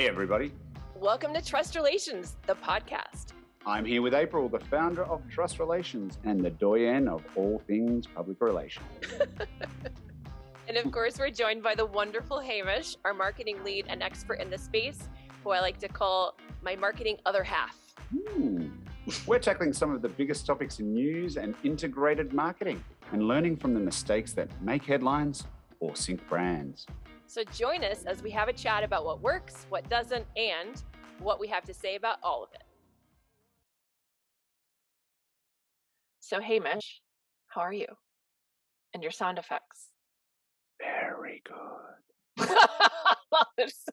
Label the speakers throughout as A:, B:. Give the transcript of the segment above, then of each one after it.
A: Hey, everybody.
B: Welcome to Trust Relations, the podcast.
A: I'm here with April, the founder of Trust Relations and the doyen of all things public relations.
B: And of course, we're joined by the wonderful Hamish, our marketing lead and expert in the space, who I like to call my marketing other half.
A: We're tackling some of the biggest topics in news and integrated marketing and learning from the mistakes that make headlines or sink brands.
B: So join us as we have a chat about what works, what doesn't, and what we have to say about all of it. So Hamish, how are you? And your sound effects.
A: Very good.
B: It's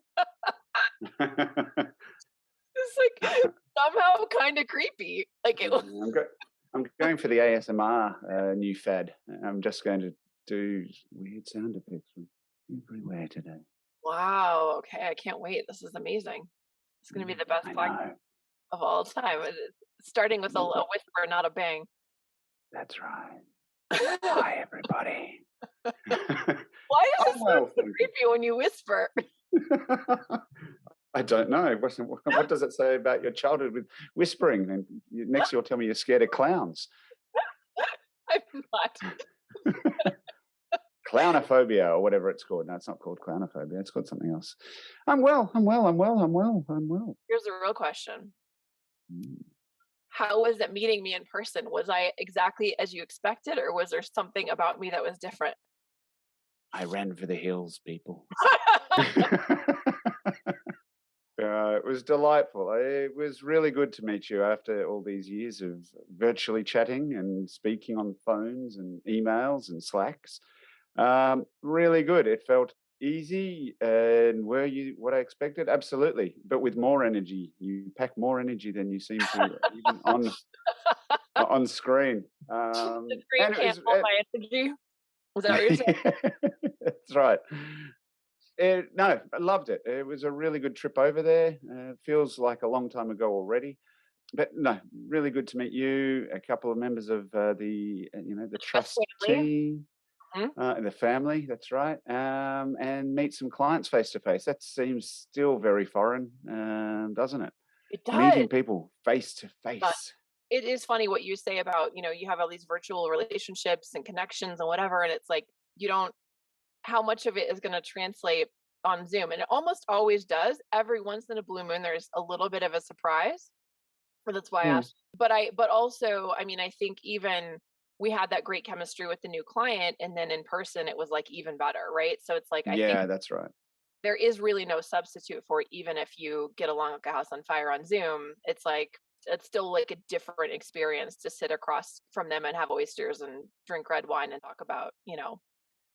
B: like somehow kind of creepy. Like it was.
A: I'm going for the ASMR new fad. I'm just going to do weird sound effects from everywhere today.
B: Wow. Okay. I can't wait. This is amazing. It's going to be the best podcast of all time. Starting with a whisper, not a bang.
A: That's right. Hi, everybody.
B: Why is it so creepy when you whisper?
A: I don't know. What does it say about your childhood with whispering? And next you'll tell me you're scared of clowns.
B: I'm not.
A: Clownophobia or whatever it's called. No, it's not called clownophobia. It's called something else. I'm well.
B: Here's a real question. How was it meeting me in person? Was I exactly as you expected, or was there something about me that was different?
A: I ran for the hills, people. It was delightful. It was really good to meet you after all these years of virtually chatting and speaking on phones and emails and Slacks. Really good. It felt easy. And were you what I expected? Absolutely. But with more energy. You pack more energy than you seem to even on screen.
B: The screen can't hold my energy. Was that what you're saying?
A: That's right. No, I loved it. It was a really good trip over there. Feels like a long time ago already. But no, really good to meet you, a couple of members of the Trust team. The family, that's right, and meet some clients face to face. That seems still very foreign, doesn't it?
B: It does.
A: Meeting people face to face.
B: It is funny what you say about, you have all these virtual relationships and connections and whatever, and it's like how much of it is going to translate on Zoom, and it almost always does. Every once in a blue moon, there's a little bit of a surprise, and that's why I asked. But also, I think even we had that great chemistry with the new client, and then in person it was like even better, right? So it's like I think
A: that's right.
B: There is really no substitute for it, even if you get along like a house on fire on Zoom. It's still like a different experience to sit across from them and have oysters and drink red wine and talk about,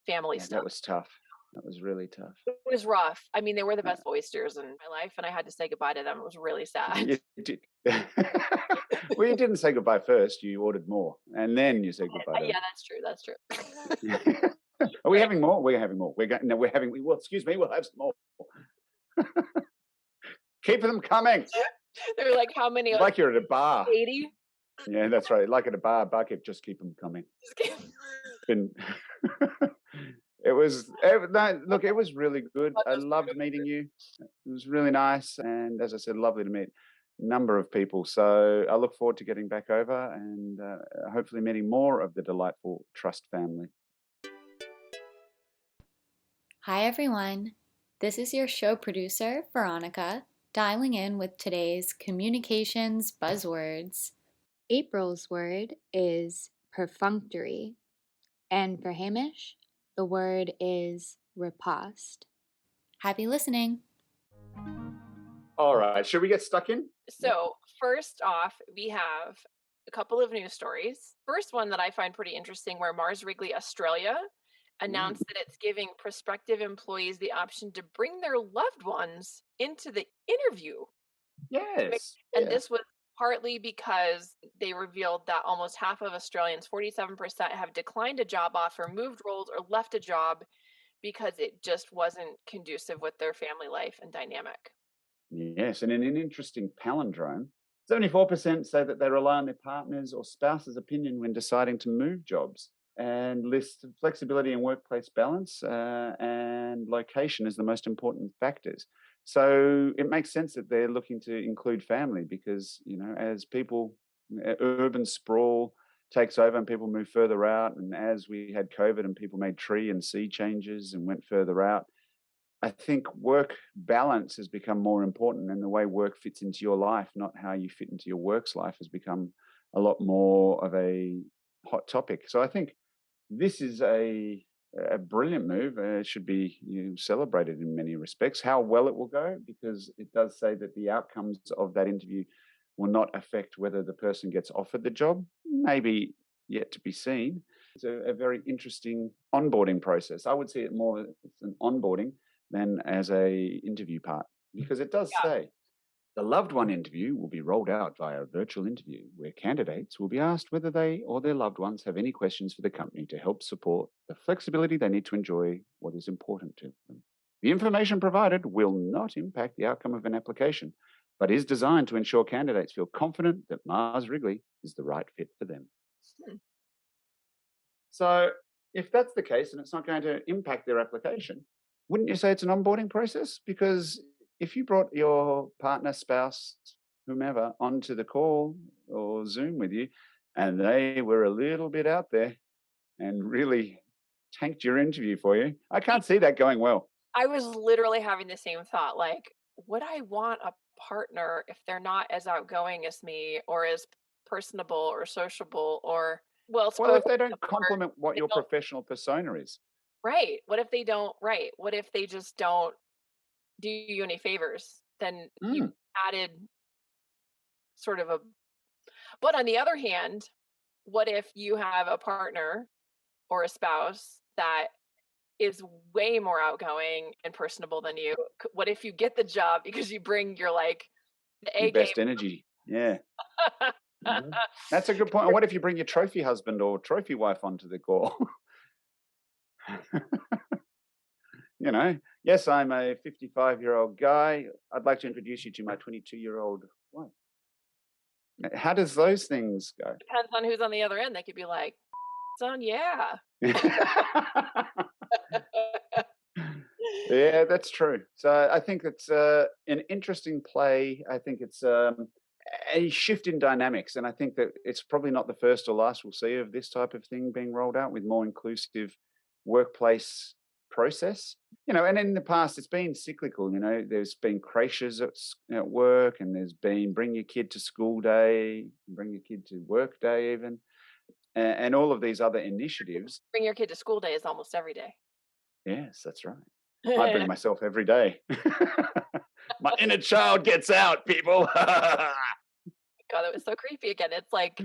B: family stuff.
A: That was tough. That was really tough.
B: It was rough. They were the best oysters in my life, and I had to say goodbye to them. It was really sad.
A: You did. Well, you didn't say goodbye first. You ordered more, and then you said goodbye.
B: Yeah, that's true.
A: Are we having more? We're having more. Well, excuse me. We'll have some more. Keep them coming.
B: They were like, how many?
A: Like you're at a bar.
B: 80.
A: Yeah, that's right. Like at a bar, just keep them coming. It was really good. I loved meeting you. It was really nice, and as I said, lovely to meet a number of people. So I look forward to getting back over and hopefully meeting more of the delightful Trust family.
C: Hi everyone, this is your show producer, Veronica, dialing in with today's Communications Buzzwords. April's word is perfunctory, and for Hamish, the word is riposte. Happy listening.
A: All right, should we get stuck in?
B: So first off, we have a couple of news stories. First one that I find pretty interesting, where Mars Wrigley Australia announced that it's giving prospective employees the option to bring their loved ones into the interview.
A: Yes.
B: And this was partly because they revealed that almost half of Australians, 47%, have declined a job offer, moved roles, or left a job because it just wasn't conducive with their family life and dynamic.
A: Yes, and in an interesting palindrome, 74% say that they rely on their partner's or spouse's opinion when deciding to move jobs, and list flexibility and workplace balance and location as the most important factors. So it makes sense that they're looking to include family because, as urban sprawl takes over and people move further out, and as we had COVID and people made tree and sea changes and went further out, I think work balance has become more important, and the way work fits into your life, not how you fit into your work's life, has become a lot more of a hot topic. So I think this is a brilliant move. It should be celebrated in many respects. How well it will go, because it does say that the outcomes of that interview will not affect whether the person gets offered the job. Maybe yet to be seen. It's a very interesting onboarding process. I would see it more as an onboarding than as a interview part, because it does
B: Yeah.
A: say the loved one interview will be rolled out via a virtual interview where candidates will be asked whether they or their loved ones have any questions for the company to help support the flexibility they need to enjoy what is important to them. The information provided will not impact the outcome of an application, but is designed to ensure candidates feel confident that Mars Wrigley is the right fit for them.
B: Hmm.
A: So, if that's the case and it's not going to impact their application, wouldn't you say it's an onboarding process? Because if you brought your partner, spouse, whomever onto the call or Zoom with you, and they were a little bit out there and really tanked your interview for you, I can't see that going well.
B: I was literally having the same thought. Like, would I want a partner if they're not as outgoing as me, or as personable or sociable, or well
A: Well,
B: spoken?
A: if they don't
B: Or
A: complement what
B: they
A: your
B: don't,
A: professional persona is.
B: right? What if they don't? Right? What if they just don't do you any favors? Then you
A: Mm,
B: added sort of a. But on the other hand, what if you have a partner or a spouse that is way more outgoing and personable than you? What if you get the job because you bring your like the
A: your
B: A game?
A: best energy. Yeah. Mhm. That's a good point. And what if you bring your trophy husband or trophy wife onto the call? Yes, I'm a 55-year-old guy. I'd like to introduce you to my 22-year-old wife. How does those things go?
B: Depends on who's on the other end. They could be like, son, yeah.
A: Yeah, that's true. So I think it's an interesting play. I think it's a shift in dynamics. And I think that it's probably not the first or last we'll see of this type of thing being rolled out with more inclusive workplace process. And in the past, it's been cyclical. There's been creches at work, and there's been bring your kid to school day, bring your kid to work day, even, and all of these other initiatives.
B: Bring your kid to school day is almost every day.
A: Yes, that's right. I bring myself every day. My inner child gets out, people.
B: God, that was so creepy again. It's like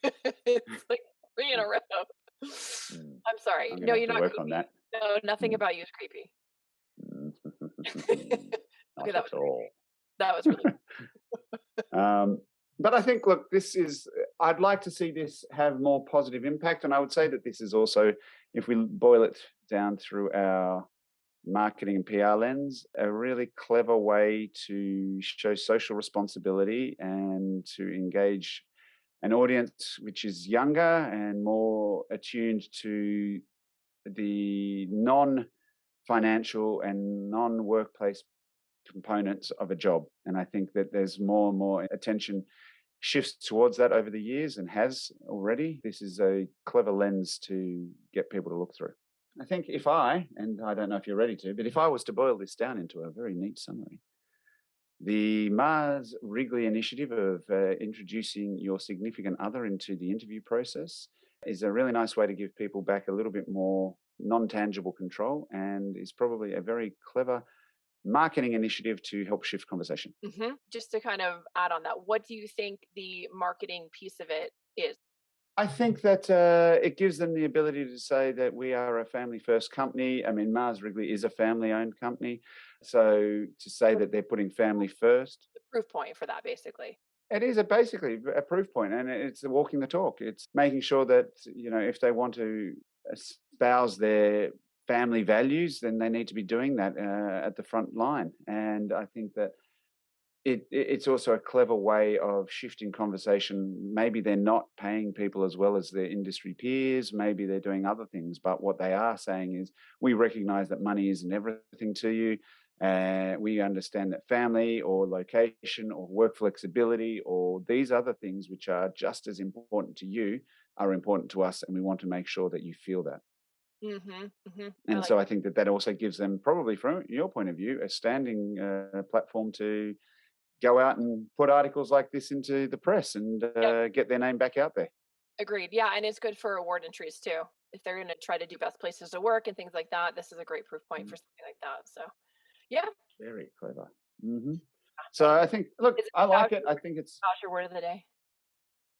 B: it's like 3 in a row.
A: Mm,
B: I'm sorry.
A: I'm
B: No,
A: gonna have
B: you're
A: to
B: not
A: work on
B: creepy.
A: that.
B: No, nothing
A: Mm.
B: about you is creepy. Okay,
A: Not
B: that was
A: at all.
B: that was really
A: Um, but I think, look, I'd like to see this have more positive impact. And I would say that this is also, if we boil it down through our marketing and PR lens, a really clever way to show social responsibility and to engage an audience which is younger and more attuned to the non-financial and non-workplace components of a job. And I think that there's more and more attention shifts towards that over the years, and has already. This is a clever lens to get people to look through. I think and I don't know if you're ready to, but if I was to boil this down into a very neat summary, the Mars Wrigley initiative of introducing your significant other into the interview process is a really nice way to give people back a little bit more non tangible control, and is probably a very clever marketing initiative to help shift conversation.
B: Just to kind of add on that, what do you think the marketing piece of it is?
A: I think that it gives them the ability to say that we are a family first company. I mean, Mars Wrigley is a family owned company. So to say that they're putting family first,
B: The proof point for that, basically.
A: it is basically a proof point, and it's walking the talk. It's making sure that, if they want to espouse their family values, then they need to be doing that at the front line. And I think that it's also a clever way of shifting conversation. Maybe they're not paying people as well as their industry peers. Maybe they're doing other things. But what they are saying is, we recognize that money isn't everything to you. We understand that family or location or work flexibility or these other things, which are just as important to you, are important to us. And we want to make sure that you feel that.
B: I
A: And
B: like
A: so I think that that also gives them, probably from your point of view, a standing platform to go out and put articles like this into the press and
B: yep,
A: get their name back out there.
B: agreed. Yeah, and it's good for award entries too. If they're going to try to do best places to work and things like that, this is a great proof point
A: Mm,
B: for something like that. So, yeah,
A: very clever. hmm So
B: thanks.
A: I think, look,
B: Is it
A: I like it. I
B: how's
A: think it's
B: your word of the day?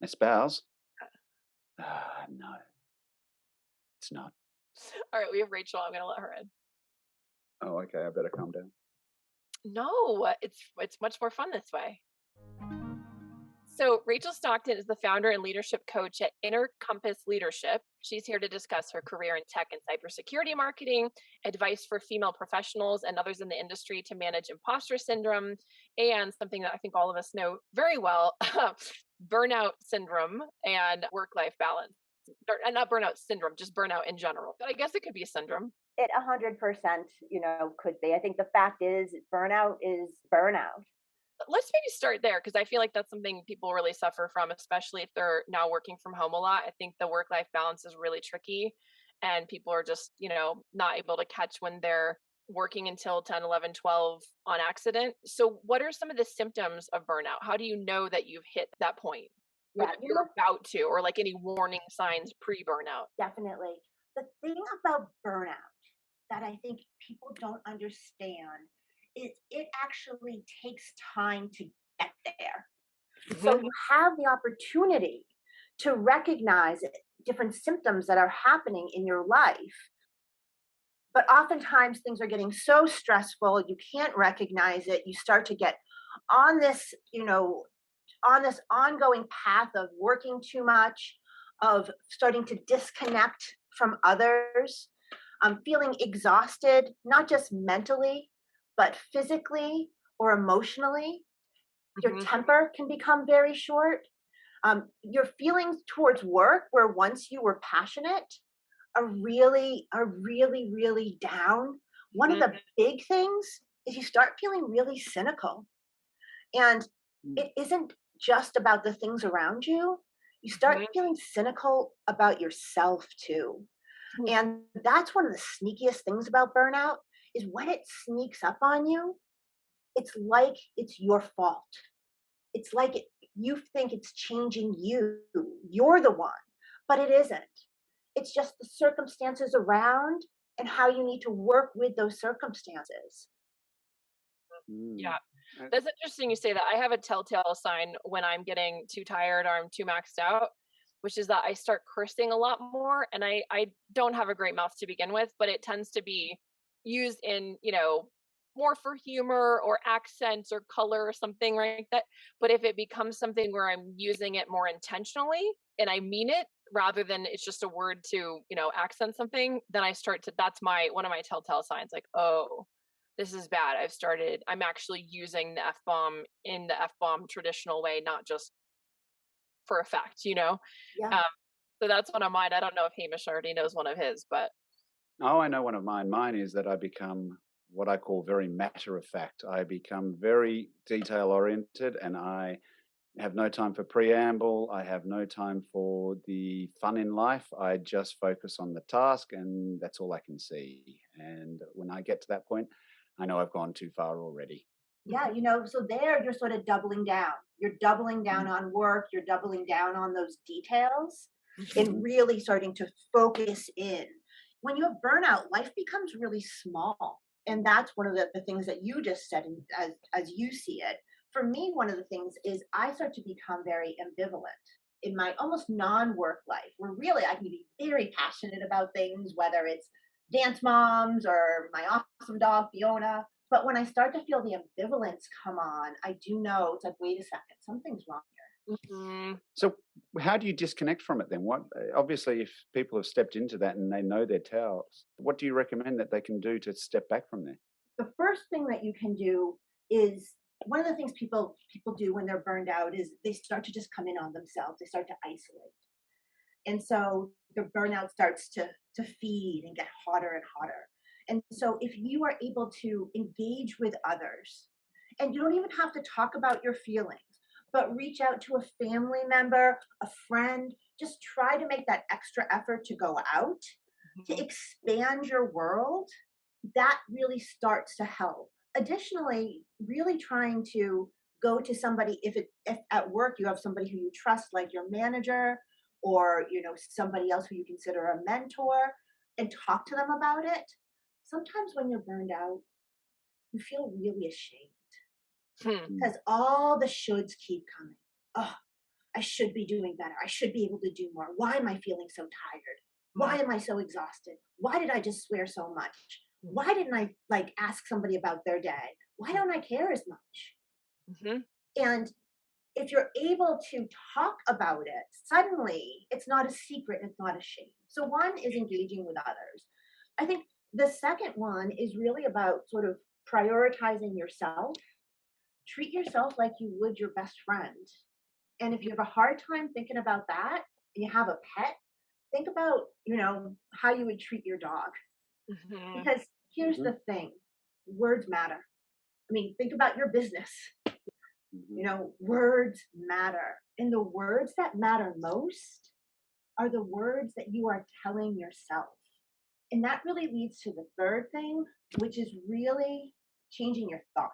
A: espouse. No, it's not.
B: All right, we have Rachel. I'm going to let her in.
A: Oh, okay. I better calm down.
B: No, it's much more fun this way. So, Rachael Stockton is the founder and leadership coach at Inner Compass Leadership. She's here to discuss her career in tech and cybersecurity marketing, advice for female professionals and others in the industry to manage imposter syndrome, and something that I think all of us know very well, burnout syndrome and work life balance. And not burnout syndrome, just burnout in general. But I guess it could be a syndrome.
D: It 100%, could be. I think the fact is burnout is burnout.
B: Let's maybe start there because I feel like that's something people really suffer from, especially if they're now working from home a lot. I think the work life balance is really tricky and people are just, not able to catch when they're working until 10, 11, 12 on accident. So, what are some of the symptoms of burnout? How do you know that you've hit that point or
D: Yeah,
B: that you're about to, or like any warning signs pre burnout?
D: definitely. The thing about burnout that I think people don't understand is it actually takes time to get there. So
B: Hmm.
D: you have the opportunity to recognize different symptoms that are happening in your life. But oftentimes things are getting so stressful, you can't recognize it. You start to get on this, on this ongoing path of working too much, of starting to disconnect from others, feeling exhausted, not just mentally, but physically or emotionally. Your
B: Hmm.
D: temper can become very short. Your feelings towards work, where once you were passionate, are really down. One of
B: Hmm.
D: the big things is you start feeling really cynical. And
A: Mm.
D: it isn't just about the things around you. You start feeling cynical about yourself too. And that's one of the sneakiest things about burnout is when it sneaks up on you, it's like it's your fault. It's like you think it's changing you. You're the one, but it isn't. It's just the circumstances around and how you need to work with those circumstances.
A: Mm.
B: Yeah.
A: Uh,
B: That's interesting you say that. I have a telltale sign when I'm getting too tired or I'm too maxed out, which is that I start cursing a lot more. And I don't have a great mouth to begin with, but it tends to be used in, more for humor or accents or color or something like that. But if it becomes something where I'm using it more intentionally and I mean it rather than it's just a word to, accent something, then I start to, that's one of my telltale signs like, oh, this is bad. I'm actually using the F bomb in the F bomb traditional way, not just for effect.
D: Yeah.
B: Um, so that's one of mine. I don't know if Hamish already knows one of his, but
A: Oh, I know one of mine. Mine is that I become what I call very matter of fact. I become very detail oriented and I have no time for preamble. I have no time for the fun in life. I just focus on the task and that's all I can see. And when I get to that point, I know I've gone too far already.
D: Yeah, so there you're sort of doubling down. You're doubling down
A: Mm,
D: on work, you're doubling down on those details and
A: mhm.
D: really starting to focus in. When you have burnout, life becomes really small. And that's one of the things that you just said as you see it. For me, one of the things is I start to become very ambivalent in my almost non-work life, where really I can be very passionate about things, whether it's dance moms or my awesome dog Fiona. But when I start to feel the ambivalence come on, I do know it's like, wait a second, something's wrong
B: Mhm.
A: So, how do you disconnect from it then? Obviously, if people have stepped into that and they know their towels, what do you recommend that they can do to step back from there?
D: here. The first thing that you can do is one of the things people do when they're burned out is they start to just come in on themselves. They start to isolate. And so the burnout starts to feed and get hotter and hotter. And so if you are able to engage with others, and you don't even have to talk about your feelings, but reach out to a family member, a friend, just try to make that extra effort to go out, to expand your world, that really starts to help. Additionally, really trying to go to somebody, if at work you have somebody who you trust, like your manager, or somebody else who you consider a mentor, and talk to them about it. Sometimes when you're burned out, you feel really ashamed because all the shoulds keep coming. Oh, I should be doing better. I should be able to do more. Why am I feeling so tired? Why am I so exhausted? Why did I just swear so much? Why didn't I ask somebody about their day? Why don't I care as much? And if you're able to talk about it, suddenly it's not a secret, it's not a shame. So one is engaging with others. I think the second one is really about sort of prioritizing yourself. Treat yourself like you would your best friend. And if you have a hard time thinking about that, and you have a pet, think about, how you would treat your dog. Because here's the thing, words matter. I mean, think about your business. Words matter. And the words that matter most are the words that you are telling yourself. And that really leads to the third thing, which is really changing your thoughts.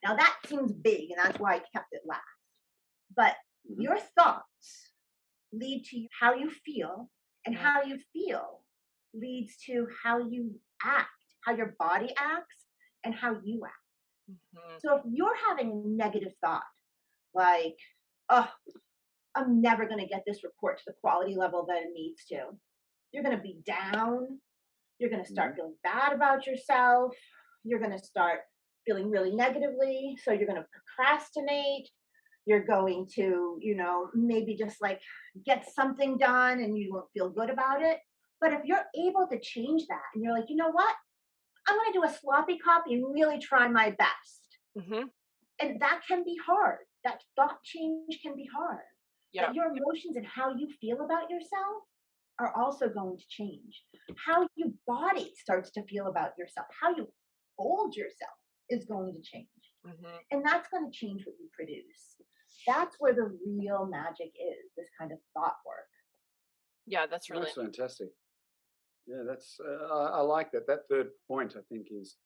D: Now that seems big, and that's why I kept it last. But your thoughts lead to how you feel, and how you feel leads to how you act, how your body acts, and how you act. So if you're having a negative thought, like, oh, I'm never going to get this report to the quality level that it needs to, you're going to be down. You're going to start feeling bad about yourself. You're going to start feeling really negatively. So you're going to procrastinate. You're going to, maybe just get something done and you won't feel good about it. But if you're able to change that and you're like, you know what? I'm going to do a sloppy copy and really try my best. And that can be hard. That thought change can be hard. Yeah. But your emotions and how you feel about yourself are also going to change. How your body starts to feel about yourself, how you hold yourself is going to change. And that's going to change what you produce. That's where the real magic is, this kind of thought work.
B: Yeah, that's really
A: fantastic. Yeah, that's I like that. That third point, I think, is,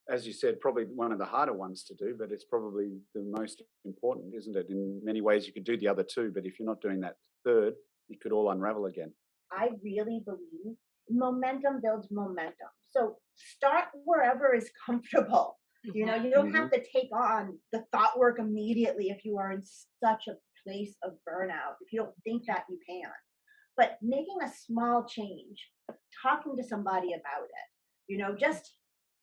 A: as you said, probably one of the harder ones to do, but it's probably the most important, isn't it? In many ways, you could do the other two, but if you're not doing that third, it could all unravel again.
D: I really believe momentum builds momentum. So start wherever is comfortable. You don't have to take on the thought work immediately if you are in such a place of burnout, if you don't think that you can. But making a small change, talking to somebody about it, just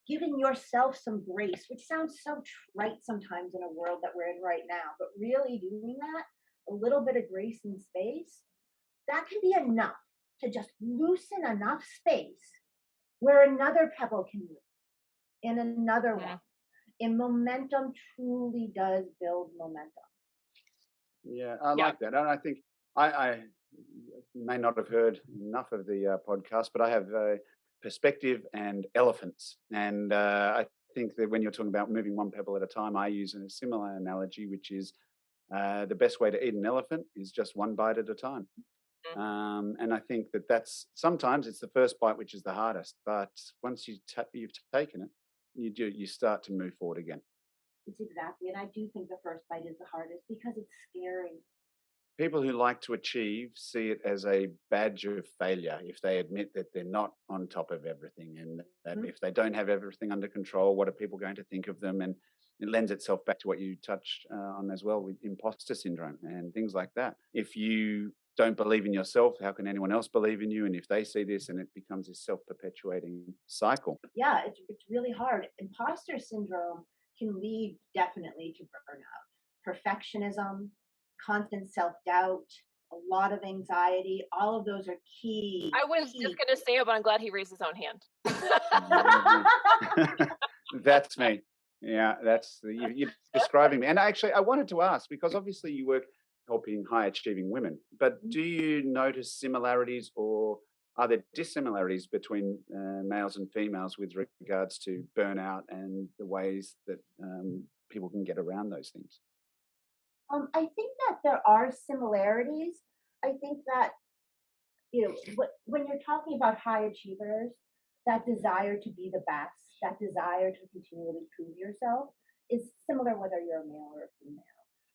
D: giving yourself some grace, which sounds so trite sometimes in a world that we're in right now, but really doing that, a little bit of grace and space, that can be enough to just loosen enough space where another pebble can move and another one. And momentum truly does build momentum.
A: Yeah, I like that. And I think I you may not have heard enough of the podcast, but I have perspective and elephants. And I think that when you're talking about moving one pebble at a time, I use a similar analogy, which is the best way to eat an elephant is just one bite at a time. And I think that's sometimes it's the first bite which is the hardest, but once you've taken it, you start to move forward again.
D: It's exactly, and I do think the first bite is the hardest because it's scary.
A: People who like to achieve see it as a badge of failure if they admit that they're not on top of everything, and that if they don't have everything under control, what are people going to think of them? And it lends itself back to what you touched on as well with imposter syndrome and things like that. If you don't believe in yourself, how can anyone else believe in you? And if they see this, and it becomes this self-perpetuating cycle.
D: Yeah, it's really hard. Imposter syndrome can lead definitely to burnout, perfectionism, constant self-doubt, a lot of anxiety. All of those are key.
B: I was just going to say it, but I'm glad he raised his own hand.
A: That's me. Yeah, you're describing me. And actually, I wanted to ask, because obviously you work helping high achieving women, but do you notice similarities or are there dissimilarities between males and females with regards to burnout and the ways that people can get around those things?
D: I think that there are similarities. I think that, when you're talking about high achievers, that desire to be the best, that desire to continually prove yourself is similar whether you're a male or a female.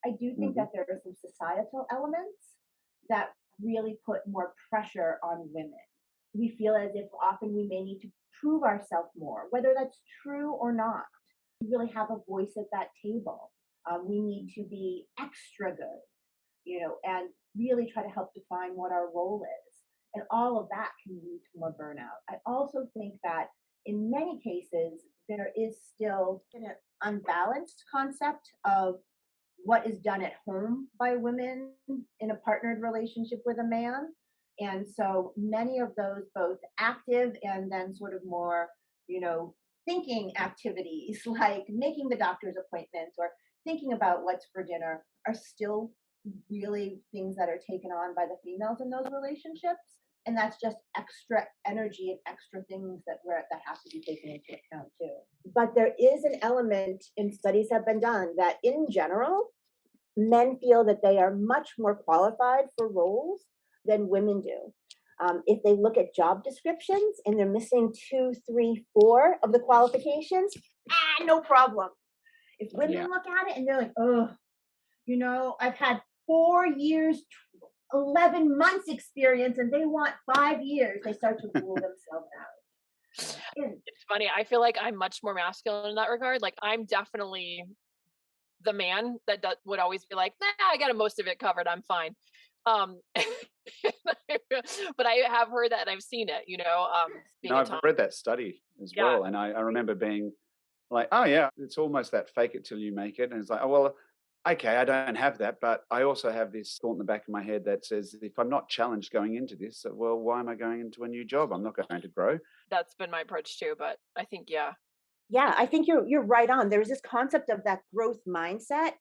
D: I do think
A: Hmm.
D: that there are some societal elements that really put more pressure on women. We feel as if often we may need to prove ourselves more, whether that's true or not. We really have a voice at that table. We need to be extra good, and really try to help define what our role is. And all of that can lead to more burnout. I also think that in many cases, there is still an unbalanced concept of what is done at home by women in a partnered relationship with a man. And so many of those, both active and then sort of more, thinking activities like making the doctor's appointments or thinking about what's for dinner, are still really things that are taken on by the females in those relationships. And that's just extra energy and extra things that have to be taken into account too. But there is an element, and studies have been done, that in general, men feel that they are much more qualified for roles than women do. If they look at job descriptions and they're missing 2, 3, 4 of the qualifications, no problem. If women
A: Yeah.
D: look at it and they're like, oh, I've had 4 years, 11 months experience, and they want 5 years, they start to rule themselves out.
B: It's funny. I feel like I'm much more masculine in that regard. Like I'm definitely the man that would always be like, nah, I got most of it covered. I'm fine. Um, but I have heard that and I've seen it, being
A: No,
B: a
A: I've
B: Tom.
A: read that study as
B: Yeah.
A: well. And I remember being like, oh, yeah, it's almost that fake it till you make it. And it's like, oh, well, okay, I don't have that. But I also have this thought in the back of my head that says, if I'm not challenged going into this, well, why am I going into a new job? I'm not going to grow.
B: That's been my approach too. But I think,
D: Yeah, I think you're right on. There's this concept of that growth mindset,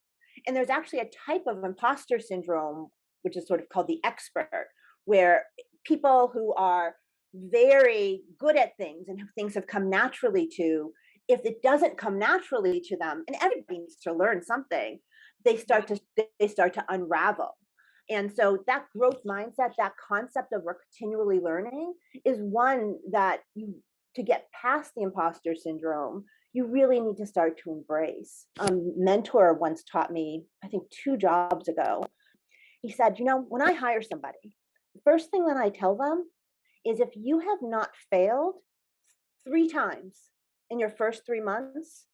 D: and there's actually a type of imposter syndrome, which is sort of called the expert, where people who are very good at things and who things have come naturally to, if it doesn't come naturally to them, and everybody needs to learn something, they start to unravel. And so that growth mindset, that concept of we're continually learning, is one that to get past the imposter syndrome, you really need to start to embrace. A mentor once taught me, I think 2 jobs ago, he said, when I hire somebody, the first thing that I tell them is if you have not failed 3 times in your first 3 months,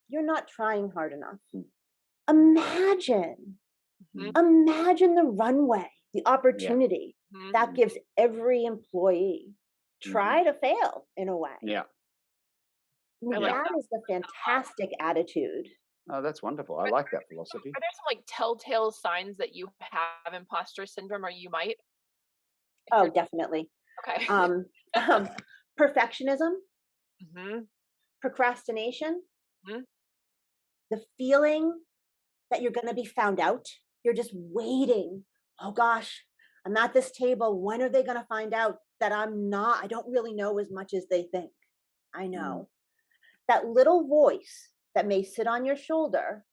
D: you're not trying hard enough. Imagine the runway, the opportunity that gives every employee. Try to fail in a way.
A: Yeah.
B: I like
D: That is the fantastic attitude.
A: Oh, that's wonderful. I like that philosophy.
B: Are there some like telltale signs that you have imposter syndrome or you might?
D: Oh, definitely.
B: Okay.
D: Perfectionism,
B: hmm
D: procrastination,
B: hmm
D: the feeling that you're going to be found out. You're just waiting. Oh gosh, I'm at this table. When are they going to find out that I don't really know as much as they think I know? That little voice that may sit on your shoulder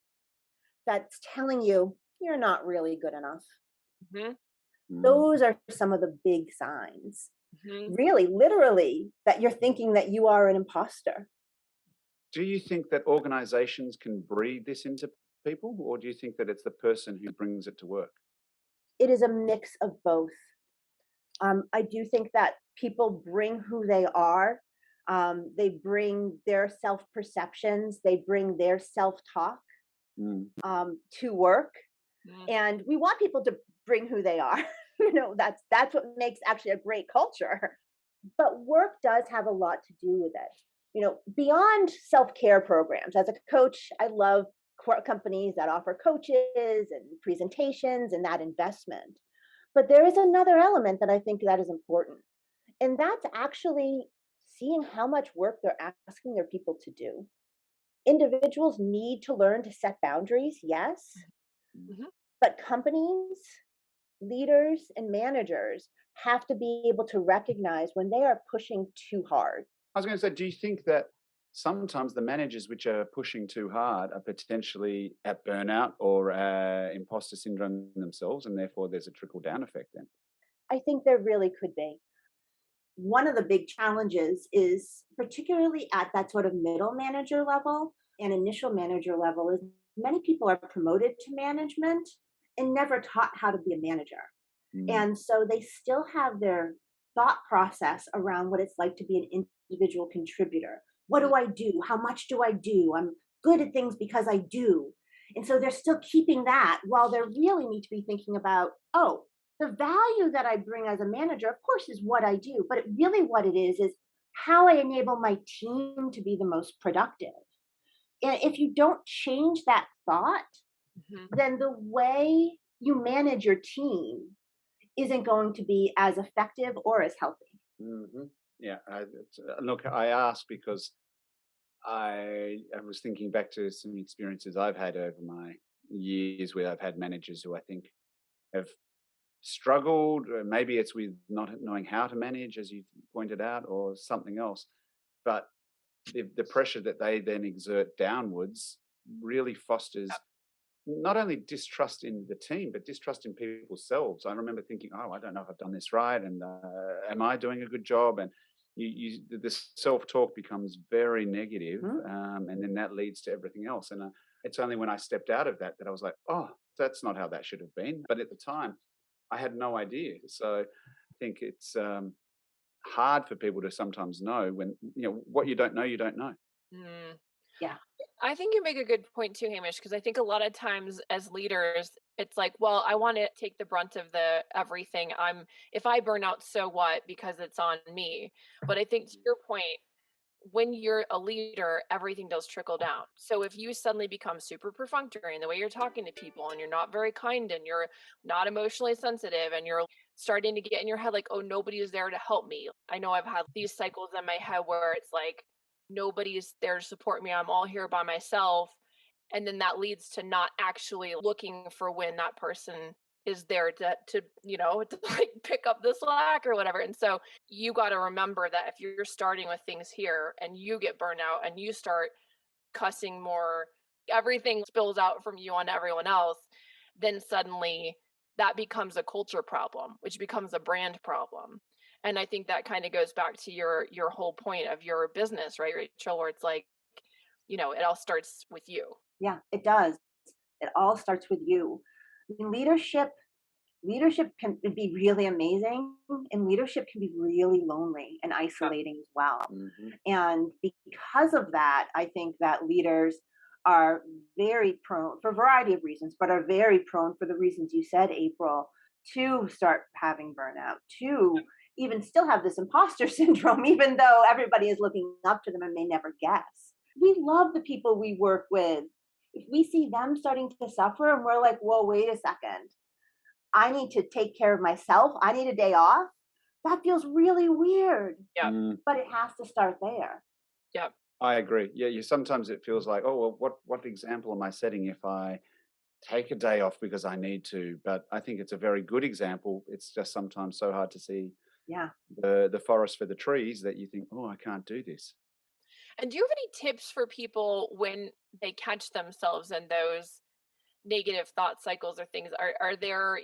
D: that's telling you you're not really good enough.
B: hmm
D: Those are some of the big signs.
B: hmm
D: Really, literally, that you're thinking that you are an imposter.
A: Do you think that organizations can breed this into people, or do you think that it's the person who brings it to work?
D: It is a mix of both. I do think that people bring who they are. They bring their self perceptions. They bring their self talk
A: Mm.
D: to work,
B: hmm
D: and we want people to bring who they are. That's what makes actually a great culture. But work does have a lot to do with it. Beyond self-care programs, as a coach, I love companies that offer coaches and presentations and that investment. But there is another element that I think that is important, and that's actually seeing how much work they're asking their people to do. Individuals need to learn to set boundaries, yes,
B: hmm
D: but companies leaders and managers have to be able to recognize when they are pushing too hard.
A: I was going to say, do you think that sometimes the managers which are pushing too hard are potentially at burnout or imposter syndrome themselves, and therefore there's a trickle down effect then?
D: I think there really could be. One of the big challenges is, particularly at that sort of middle manager level and initial manager level, is many people are promoted to management and never taught how to be a manager.
A: Mm.
D: And so they still have their thought process around what it's like to be an individual contributor. What do I do? How much do I do? I'm good at things because I do. And so they're still keeping that while they really need to be thinking about, oh, the value that I bring as a manager, of course, is what I do, but really what it is how I enable my team to be the most productive. And if you don't change that thought,
B: Mhm.
D: then the way you manage your team isn't going to be as effective or as healthy.
A: Hmm. Yeah. Look, I asked because I was thinking back to some experiences I've had over my years where I've had managers who I think have struggled. Maybe it's with not knowing how to manage, as you pointed out, or something else. But the pressure that they then exert downwards really fosters not only distrust in the team, but distrust in people's selves. I remember thinking, oh, I don't know if I've done this right. And am I doing a good job? And this self-talk becomes very negative, and then that leads to everything else. And it's only when I stepped out of that I was like, oh, that's not how that should have been. But at the time, I had no idea. So I think it's hard for people to sometimes know when, what you don't know, you don't know.
B: Mm.
D: Yeah.
B: I think you make a good point too, Hamish, because I think a lot of times as leaders, it's like, well, I want to take the brunt of the everything. If I burn out, so what? Because it's on me. But I think to your point, when you're a leader, everything does trickle down. So if you suddenly become super perfunctory in the way you're talking to people and you're not very kind and you're not emotionally sensitive and you're starting to get in your head like, oh, nobody is there to help me. I know I've had these cycles in my head where it's like, nobody's there to support me. I'm all here by myself. And then that leads to not actually looking for when that person is there to to like pick up the slack or whatever. And so you got to remember that if you're starting with things here and you get burnt out and you start cussing more, everything spills out from you on everyone else, then suddenly that becomes a culture problem, which becomes a brand problem. And I think that kind of goes back to your whole point of your business, right, Rachel, where it's like, it all starts with you.
D: Yeah, it does. It all starts with you. I mean, leadership can be really amazing, and leadership can be really lonely and isolating as well.
A: Hmm.
D: And because of that, I think that leaders are very prone, for a variety of reasons, but are very prone for the reasons you said, April, to start having burnout, to even still have this imposter syndrome, even though everybody is looking up to them and may never guess. We love the people we work with. If we see them starting to suffer and we're like, whoa, wait a second, I need to take care of myself, I need a day off, that feels really weird,
B: Yeah.
D: but it has to start there.
B: Yeah.
A: I agree. Yeah, sometimes it feels like, oh well, what example am I setting if I take a day off because I need to? But I think it's a very good example. It's just sometimes so hard to see
D: Yeah.
A: the forest for the trees that you think, oh, I can't do this.
B: And do you have any tips for people when they catch themselves in those negative thought cycles or things? Are there,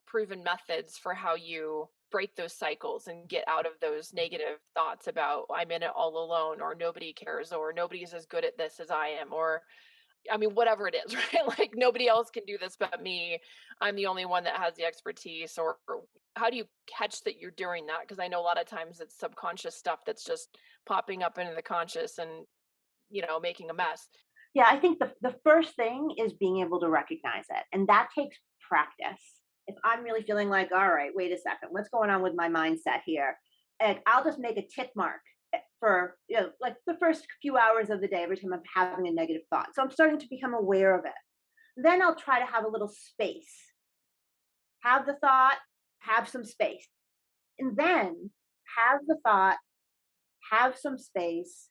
B: proven methods for how you break those cycles and get out of those negative thoughts about I'm in it all alone or nobody cares or nobody's as good at this as I am, or I mean whatever it is, right? Like nobody else can do this but me. I'm the only one that has the expertise, or how do you catch that you're doing that? Because I know a lot of times it's subconscious stuff that's just popping up into the conscious and making a mess.
D: Yeah, I think the first thing is being able to recognize it. And that takes practice. If I'm really feeling like, all right, wait a second, what's going on with my mindset here? And I'll just make a tick mark for, like the first few hours of the day every time I'm having a negative thought. So I'm starting to become aware of it. Then I'll try to have a little space. Have the thought, have some space. And then have the thought, have some space,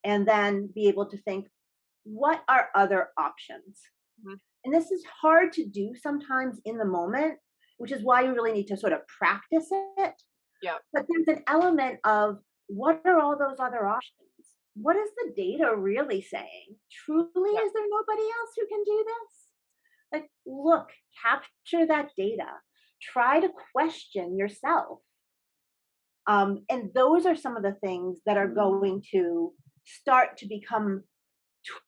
D: and then be able to think, what are other options?
B: Mhm.
D: And this is hard to do sometimes in the moment which is why you really need to sort of practice it.
B: Yeah.
D: But there's an element of, what are all those other options? What is the data really saying? Truly,
B: Yeah.
D: is there nobody else who can do this? Like, look, capture that data. Try to question yourself. And those are some of the things that are going to start to become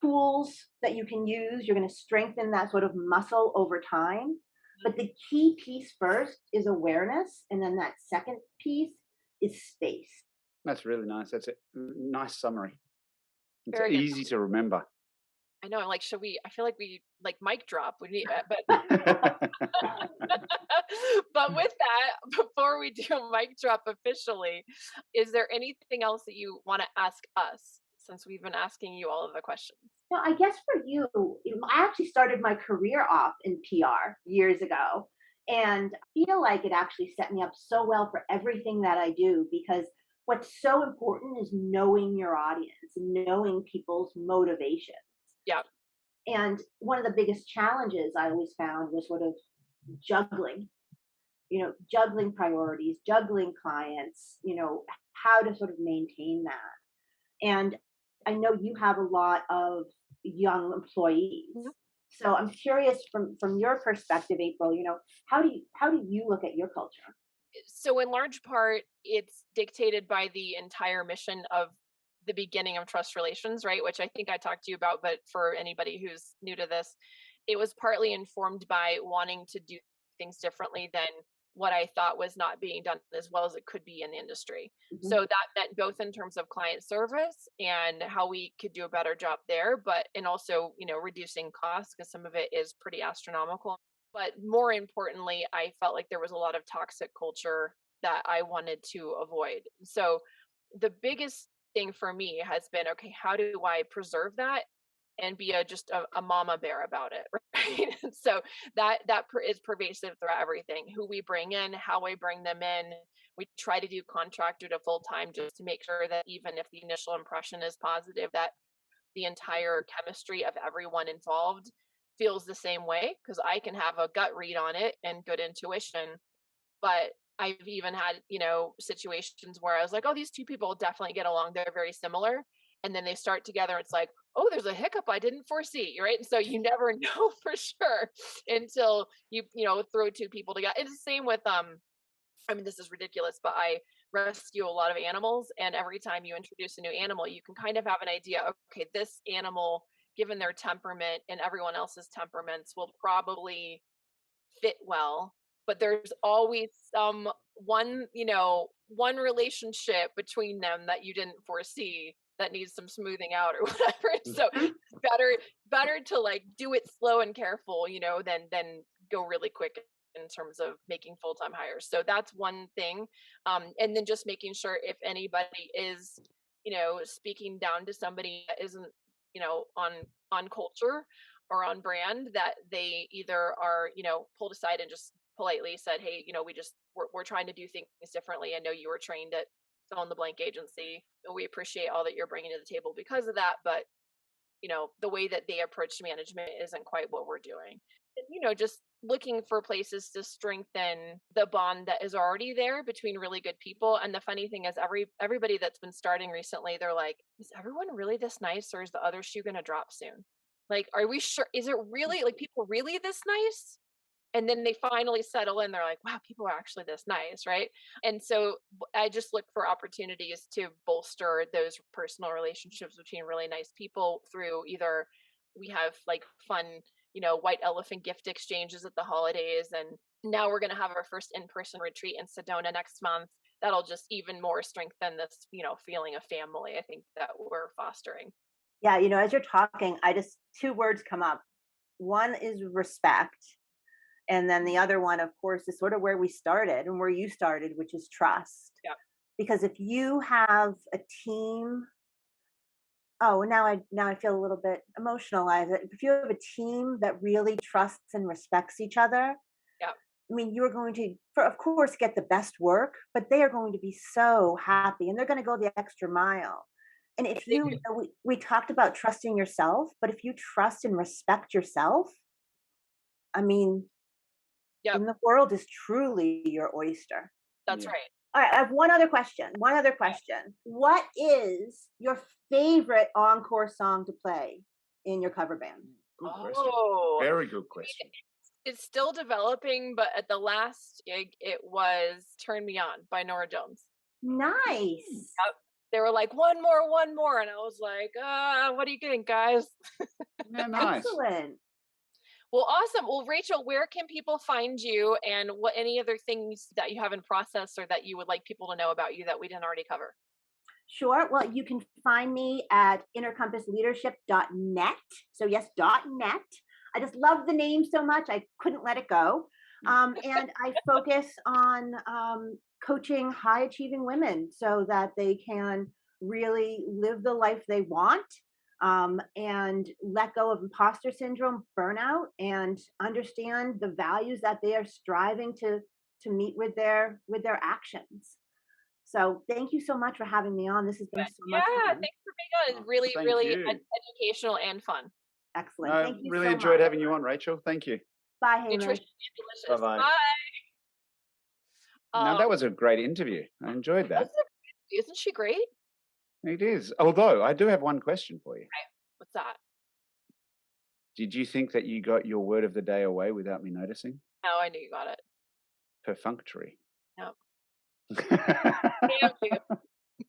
D: tools that you can use. You're going to strengthen that sort of muscle over time. But the key piece first is awareness. And then that second piece is space.
A: That's really nice. That's a nice summary. It's
B: Very good.
A: easy to remember.
B: I know. Like, should we? I feel like we like mic drop. We need, but but with that, before we do a mic drop officially, is there anything else that you want to ask us since we've been asking you all of the questions?
D: Now, I guess for you, I actually started my career off in PR years ago. And I feel like it actually set me up so well for everything that I do, because what's so important is knowing your audience, knowing people's motivations.
B: Yeah.
D: And one of the biggest challenges I always found was sort of juggling, juggling priorities, juggling clients, how to sort of maintain that. And I know you have a lot of young employees.
B: Mhm.
D: So I'm curious from your perspective, April, how do you look at your culture?
B: So in large part, it's dictated by the entire mission of the beginning of trust relations, right? Which I think I talked to you about, but for anybody who's new to this, it was partly informed by wanting to do things differently than what I thought was not being done as well as it could be in the industry.
D: Mhm.
B: So that meant both in terms of client service and how we could do a better job there, but and also, reducing costs, because some of it is pretty astronomical. But more importantly, I felt like there was a lot of toxic culture that I wanted to avoid. So the biggest thing for me has been, okay, how do I preserve that and be just a mama bear about it, right? So is pervasive throughout everything. Who we bring in, how we bring them in. We try to do contractor to full time just to make sure that even if the initial impression is positive, that the entire chemistry of everyone involved feels the same way, because I can have a gut read on it and good intuition, but I've even had, situations where I was like, oh, these two people definitely get along. They're very similar. And then they start together. It's like, oh, there's a hiccup I didn't foresee. Right. And so you never know for sure until you throw two people together. It's the same with, I mean, this is ridiculous, but I rescue a lot of animals. And every time you introduce a new animal, you can kind of have an idea, okay, this animal, given their temperament and everyone else's temperaments, will probably fit well, but there's always one relationship between them that you didn't foresee that needs some smoothing out or whatever. So
D: Mhm.
B: better to like do it slow and careful, than go really quick in terms of making full-time hires. So that's one thing. And then just making sure if anybody is, speaking down to somebody that isn't, on culture or on brand, that they either are, pulled aside and just politely said, hey, we're trying to do things differently. I know you were trained at fill in the blank agency, and we appreciate all that you're bringing to the table because of that, but the way that they approach management isn't quite what we're doing. And, just looking for places to strengthen the bond that is already there between really good people. And the funny thing is, everybody that's been starting recently, they're like, is everyone really this nice, or is the other shoe going to drop soon? Like, are we sure? Is it really like people really this nice? And then they finally settle in. They're like, wow, people are actually this nice, right? And so I just look for opportunities to bolster those personal relationships between really nice people through either we have like fun, white elephant gift exchanges at the holidays. And now we're going to have our first in-person retreat in Sedona next month. That'll just even more strengthen this, feeling of family, I think, that we're fostering.
D: Yeah, as you're talking, two words come up. One is respect. And then the other one, of course, is sort of where we started and where you started, which is trust.
B: Yeah.
D: Because if you have a team, oh, now I feel a little bit emotional. If you have a team that really trusts and respects each other,
B: Yeah.
D: I mean, you're going to, of course, get the best work, but they are going to be so happy and they're going to go the extra mile. And if we talked about trusting yourself, but if you trust and respect yourself, I mean,
B: Yep.
D: then the world is truly your oyster.
B: That's
A: Yeah.
B: right.
D: All right, I have one other question. What is your favorite encore song to play in your cover band?
A: Good question.
B: Oh,
A: Very good question.
B: it's still developing, but at the last gig, it was "Turn Me On" by Norah Jones.
D: Nice.
B: They were like, one more. And I was like, what do you think, guys?
A: Yeah, nice.
D: Excellent.
B: Well, awesome. Well, Rachel, where can people find you, and what any other things that you have in process or that you would like people to know about you that we didn't already cover?
D: Sure. Well, you can find me at innercompassleadership.net. So yes, .net. I just love the name so much, I couldn't let it go. And I focus on coaching high achieving women so that they can really live the life they want, and let go of imposter syndrome, burnout, and understand the values that they are striving to meet with their actions. So thank you so much for having me on. This has been so much
B: Yeah,
D: fun.
B: thanks for being on. It's really,
A: Thank
B: really
A: you.
B: educational and fun.
D: Excellent.
A: I
D: Thank you
A: really
D: so
A: enjoyed
D: much.
A: having you on, Rachel. Thank you.
D: Bye, Hamish.
B: Nutritious and delicious.
A: Bye-bye.
B: Bye.
A: Now, that was a great interview. I enjoyed that.
B: Isn't she great?
A: It is. Although, I do have one question for you.
B: What's that?
A: Did you think that you got your word of the day away without me noticing?
B: No, I knew you got it.
A: Perfunctory.
B: No. Damn you.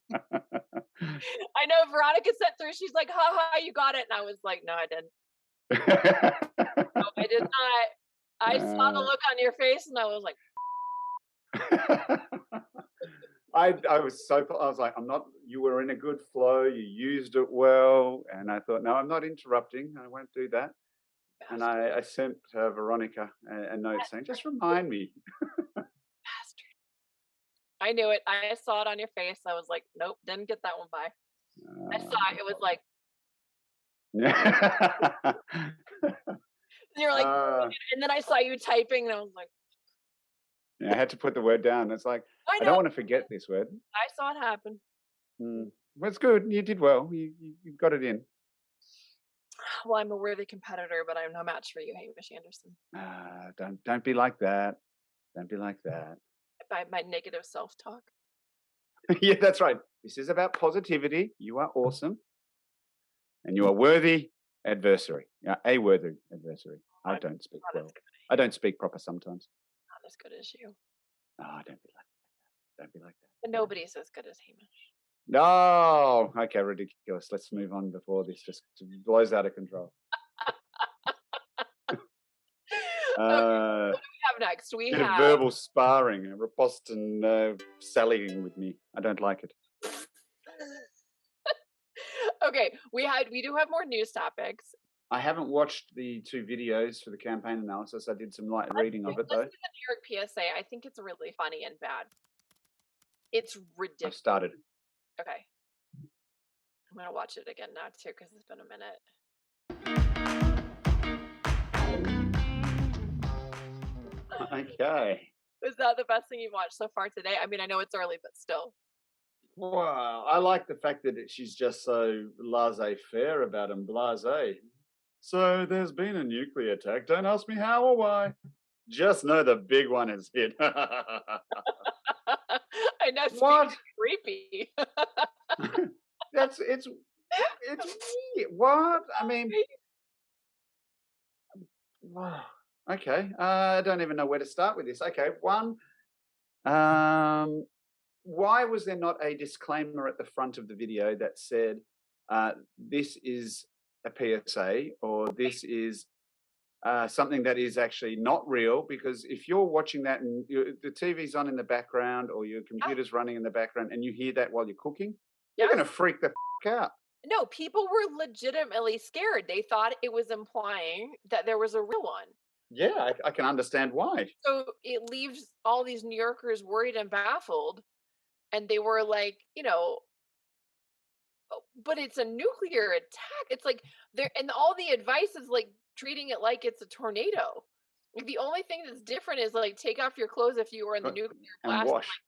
B: I know Veronica sent through. She's like, ha, you got it. And I was like, no, I didn't. No, I did not. I saw the look on your face and I was like,
A: I was like, I'm not, you were in a good flow, you used it well, and I thought, no, I'm not interrupting, I won't do that. And I sent Veronica a note saying, just remind me.
B: bastard. I knew it. I saw it on your face. I was like, nope, didn't get that one by. I saw it. It was like, and you were like, and then I saw you typing and I was like,
A: yeah, I had to put the word down. It's like, I don't want to forget this word.
B: I saw it happen.
A: Well, it's good. You did well. You got it in.
B: Well, I'm a worthy competitor, but I'm no match for you, Hamish Anderson.
A: Don't be like that. Don't be like that.
B: By my negative self-talk.
A: Yeah, that's right. This is about positivity. You are awesome. And you are worthy adversary. Yeah, a worthy adversary. I don't speak well. I don't speak proper sometimes.
B: Not as good as you.
A: Oh, don't be like that. Don't be like that.
B: But nobody's as good as Hamish.
A: No. Okay, ridiculous. Let's move on before this just blows out of control.
B: What do we have next? We
A: bit of
B: have
A: verbal sparring, riposte and sallying with me. I don't like it.
B: Okay, we do have more news topics.
A: I haven't watched the 2 videos for the campaign analysis. I did some light reading of it though.
B: Let's do the New York PSA. I think it's really funny and bad. It's ridiculous.
A: I've started.
B: Okay. I'm gonna watch it again now too because it's been a minute.
A: Okay.
B: Was that the best thing you've watched so far today? I mean, I know it's early, but still.
A: Wow. I like the fact that she's just so laissez-faire about him, blasé. So there's been a nuclear attack. Don't ask me how or why. Just know the big one is hit.
B: I know.
A: What?
B: Creepy.
A: It's weird. What? I mean, wow. Okay. I don't even know where to start with this. Okay. One, why was there not a disclaimer at the front of the video that said, this is a PSA or this is something that is actually not real? Because if you're watching that and the TV's on in the background or your computer's running in the background and you hear that while you're cooking, you're going to freak the out.
B: No, people were legitimately scared. They thought it was implying that there was a real one.
A: Yeah, I can understand why.
B: So it leaves all these New Yorkers worried and baffled. And they were like, but it's a nuclear attack. It's like and all the advice is like treating it like it's a tornado. Like, the only thing that's different is like take off your clothes if you were in the nuclear blast
A: and wash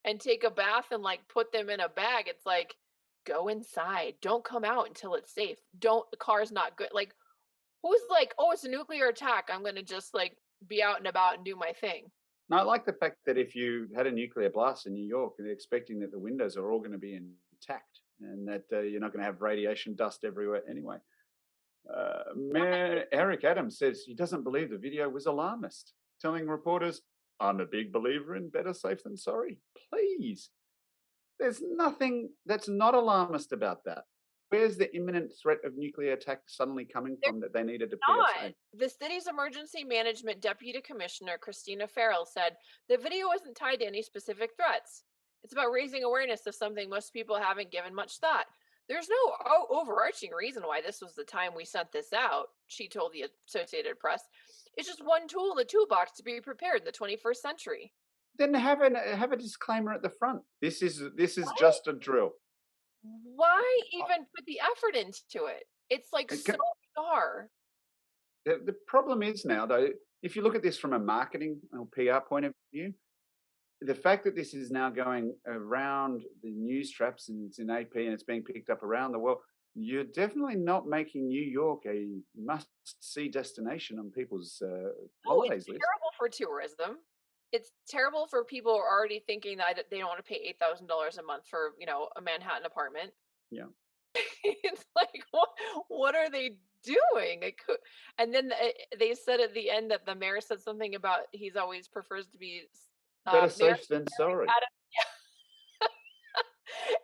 B: and take a bath and like put them in a bag. It's like, go inside. Don't come out until it's safe. The car's not good. Like, who's like, oh, it's a nuclear attack, I'm gonna just like be out and about and do my thing.
A: Now, I like the fact that if you had a nuclear blast in New York, they're expecting that the windows are all going to be intact and that you're not going to have radiation dust everywhere anyway. Mayor Eric Adams says he doesn't believe the video was alarmist, telling reporters, "I'm a big believer in better safe than sorry." Please. There's nothing that's not alarmist about that. Where's the imminent threat of nuclear attack suddenly coming
B: They're
A: from that they needed a
B: not.
A: PSA?
B: The city's emergency management deputy commissioner, Christina Farrell, said the video isn't tied to any specific threats. It's about raising awareness of something most people haven't given much thought. There's no overarching reason why this was the time we sent this out, she told the Associated Press. It's just one tool in the toolbox to be prepared in the 21st century.
A: Then have a disclaimer at the front. This is
B: What?
A: just a drill.
B: Why even put the effort into it? It's like
A: It
B: so
A: ca-
B: bizarre.
A: The problem is now, though, if you look at this from a marketing or PR point of view, the fact that this is now going around the news traps and it's in AP and it's being picked up around the world, you're definitely not making New York a must-see destination on people's
B: Oh, it's
A: holidays list.
B: terrible for tourism. It's terrible for people who are already thinking that they don't want to pay $8,000 a month for, a Manhattan apartment.
A: Yeah.
B: It's like, what are they doing? And then they said at the end that the mayor said something about he's always prefers to be
A: Better
B: mayor,
A: safe than sorry.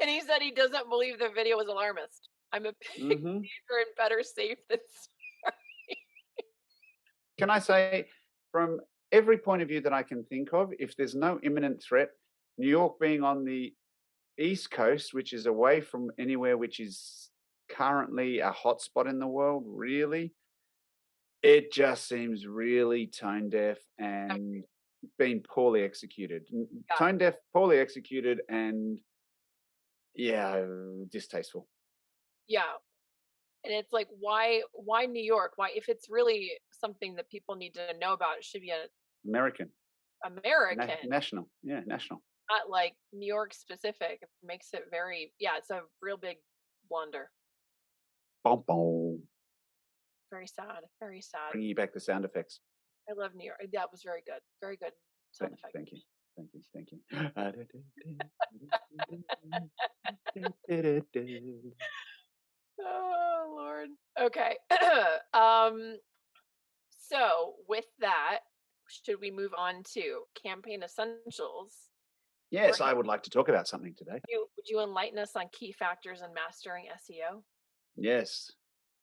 B: and he said he doesn't believe the video was alarmist. I'm a big
A: hmm
B: believer in better safe than sorry.
A: Can I say, from every point of view that I can think of, if there's no imminent threat, New York being on the East Coast, which is away from anywhere which is currently a hotspot in the world, really, it just seems really tone deaf and being poorly executed.
B: Yeah.
A: Tone deaf, poorly executed, and yeah, distasteful.
B: Yeah. And it's like, why New York? Why, if it's really something that people need to know about, it should be an
A: American,
B: American,
A: national, yeah, national.
B: not like New York specific. It makes it it's a real big blunder.
A: Bom, bom.
B: Very sad. Very sad.
A: Bringing you back the sound effects.
B: I love New York. That was very good. Very good sound effect.
A: Thank you. Thank you.
B: Oh Lord. Okay. So with that, should we move on to campaign essentials?
A: Yes, I would like to talk about something today.
B: Would you enlighten us on key factors in mastering SEO?
A: Yes,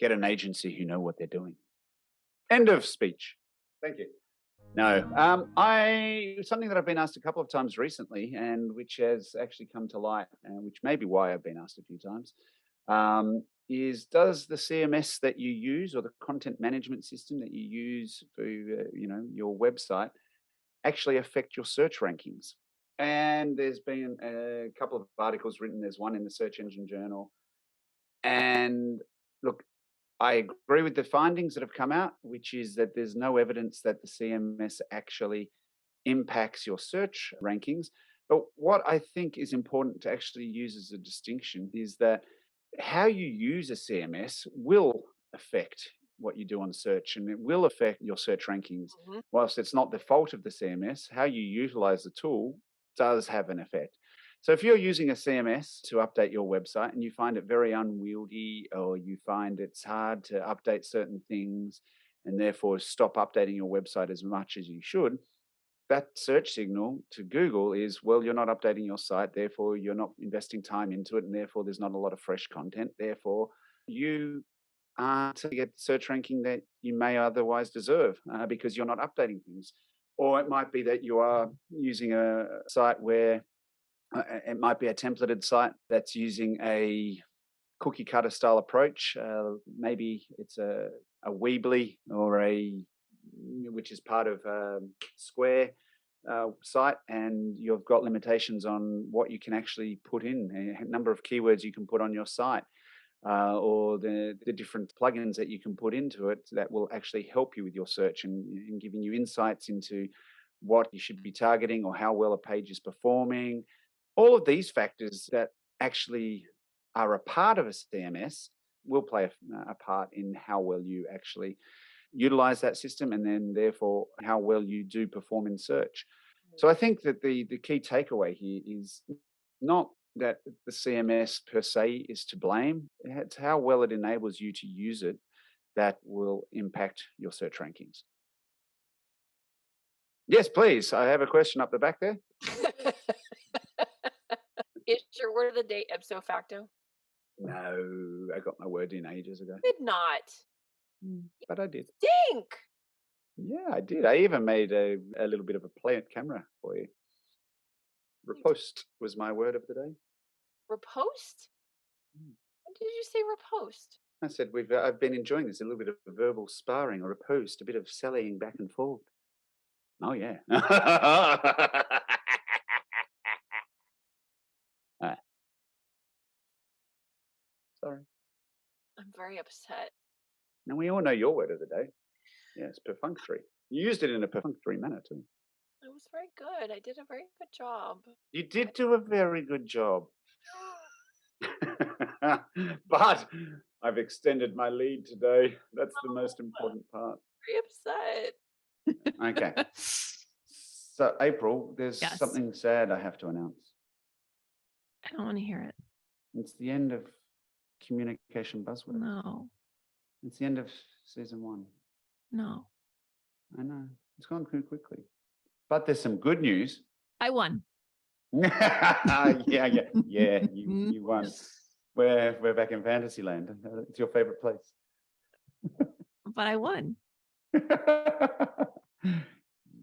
A: get an agency who know what they're doing. End of speech. Thank you. No, something that I've been asked a couple of times recently, and which has actually come to light, and which may be why I've been asked a few times, is does the CMS that you use or the content management system that you use for your website actually affect your search rankings? And there's been a couple of articles written. There's one in the Search Engine Journal, and look, I agree with the findings that have come out, which is that there's no evidence that the CMS actually impacts your search rankings. But what I think is important to actually use as a distinction is that how you use a CMS will affect what you do on search, and it will affect your search rankings.
B: Mhm.
A: Whilst it's not the fault of the CMS, how you utilize the tool does have an effect. So if you're using a CMS to update your website and you find it very unwieldy, or you find it's hard to update certain things and therefore stop updating your website as much as you should, that search signal to Google is, well, you're not updating your site, therefore you're not investing time into it, and therefore there's not a lot of fresh content. Therefore, you aren't to get the search ranking that you may otherwise deserve because you're not updating things. Or it might be that you are using a site where it might be a templated site that's using a cookie cutter style approach. Maybe it's a Weebly or which is part of Square site, and you've got limitations on what you can actually put in, a number of keywords you can put on your site, or the different plugins that you can put into it that will actually help you with your search and giving you insights into what you should be targeting or how well a page is performing. All of these factors that actually are a part of a CMS will play a part in how well you actually utilize that system, and then therefore how well you do perform in search. So I think that the key takeaway here is not that the CMS per se is to blame. It's how well it enables you to use it that will impact your search rankings. Yes, please. I have a question up the back there.
B: Is your word of the day ipso facto?
A: No, I got my word in ages ago,
B: Did not.
A: but I did.
B: Stink.
A: Yeah, I did. I even made a little bit of a play at camera for you. Repost was my word of the day.
B: Repost? When did you say repost?
A: I said I've been enjoying this, a little bit of verbal sparring or a post, a bit of sallying back and forth. Oh yeah. Alright. Sorry.
B: I'm very upset.
A: Now we all know your word of the day. Yes, perfunctory. You used it in a perfunctory manner too.
B: It was very good. I did a very good job.
A: You did do a very good job. But I've extended my lead today. That's the most important part.
B: Very upset.
A: Okay. So, April, there's
E: Yes.
A: something sad I have to announce.
E: I don't want to hear it.
A: It's the end of Communication Buzzword.
E: No,
A: It's the end of season 1.
E: no.
A: I know. It's gone too quickly. But there's some good news.
E: I won.
A: Yeah, you won. We're back in Fantasyland. It's your favorite place.
E: But I won.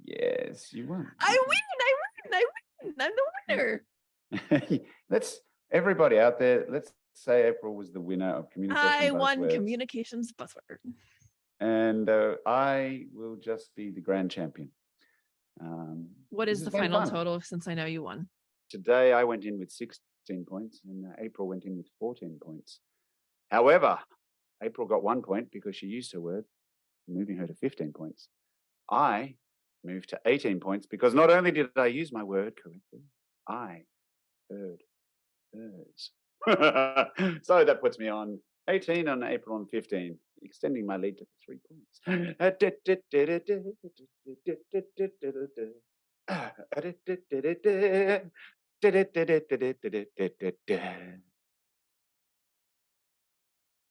A: Yes, you won.
E: I win. I'm the winner.
A: Everybody out there, let's say April was the winner of Communication
E: I won
A: Buzzwords.
E: Communications Buzzword.
A: And I will just be the grand champion.
E: What
A: this
E: is
A: has
E: the
A: been
E: final
A: fun.
E: total since I know you won?
A: Today I went in with 16 points and April went in with 14 points. However, April got 1 point because she used her word, moving her to 15 points. I moved to 18 points because not only did I use my word correctly, I heard hers. So that puts me on 18 on April on 15, extending my lead to 3 points.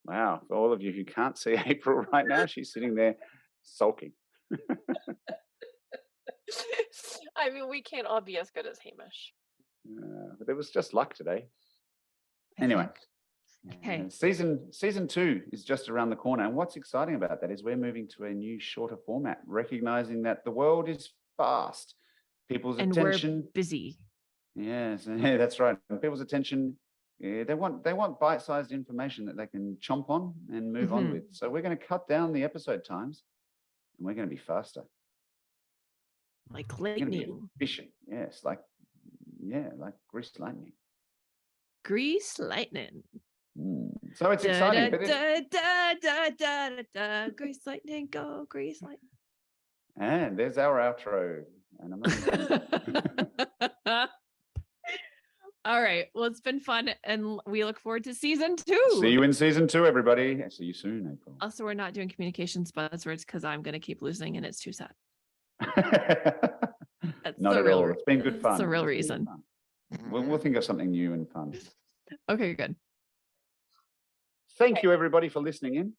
A: Wow, for all of you who can't see April right now, she's sitting there sulking.
B: I mean, we can't all be as good as Hamish.
A: But it was just luck today. Anyway.
E: Okay.
A: Season 2 is just around the corner. And what's exciting about that is we're moving to a new, shorter format, recognizing that the world is fast. People's
E: And
A: attention.
E: we're busy.
A: Yes, yeah, that's right. And people's attention, they want bite-sized information that they can chomp on and move on with. So we're going to cut down the episode times, and we're going to be faster.
E: Like
A: We're going to be
E: lightning.
A: efficient. Yes, like greased lightning.
E: Grease lightning.
A: So it's exciting. But
E: Grease lightning, go grease lightning.
A: And there's our outro. And I'm
E: All right. Well, it's been fun, and we look forward to season 2.
A: See you in season 2, everybody. See you soon, April.
E: Also, we're not doing Communications Buzzwords because I'm going to keep losing, and it's too sad. That's
A: Not
E: the
A: at
E: real,
A: all. It's been good fun.
E: That's the real
A: It's been
E: reason.
A: fun. We'll think of something new and fun.
E: Okay, good.
A: Thank you, everybody, for listening in.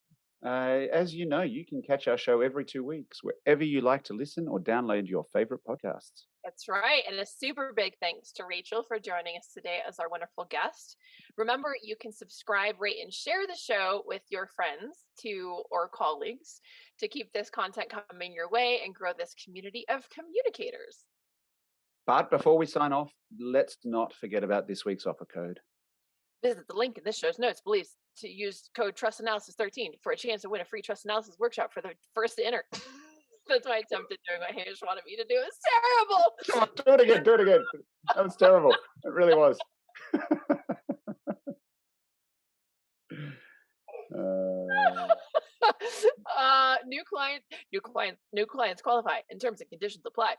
A: As you know, you can catch our show every 2 weeks, wherever you like to listen or download your favorite podcasts.
B: That's right. And a super big thanks to Rachael for joining us today as our wonderful guest. Remember, you can subscribe, rate, and share the show with your friends or colleagues to keep this content coming your way and grow this community of communicators.
A: But before we sign off, let's not forget about this week's offer code.
B: Visit the link in this show's notes, please, to use code TrustAnalysis13 for a chance to win a free Trust Analysis workshop for the first to enter. That's my attempt at doing what Hamish wanted me to do. It's terrible.
A: Come on, do it again. That was terrible. It really was.
B: New clients qualify and terms and conditions apply.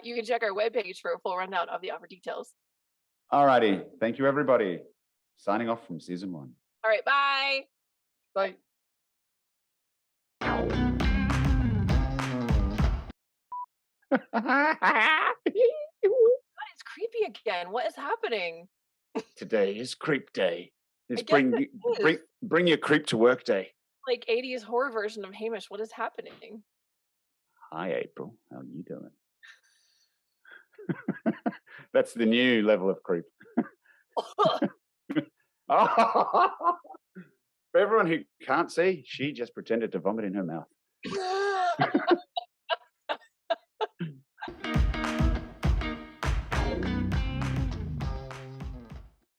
B: You can check our webpage for a full rundown of the offer details.
A: Alrighty. Thank you, everybody. Signing off from season 1.
B: All right. Bye.
A: Bye.
B: It's creepy again. What is happening?
A: Today is creep day. It's
B: I guess it is.
A: bring your creep to work day.
B: Like 80s horror version of Hamish. What is happening?
A: Hi, April. How are you doing? That's the new level of creep. For everyone who can't see, she just pretended to vomit in her mouth.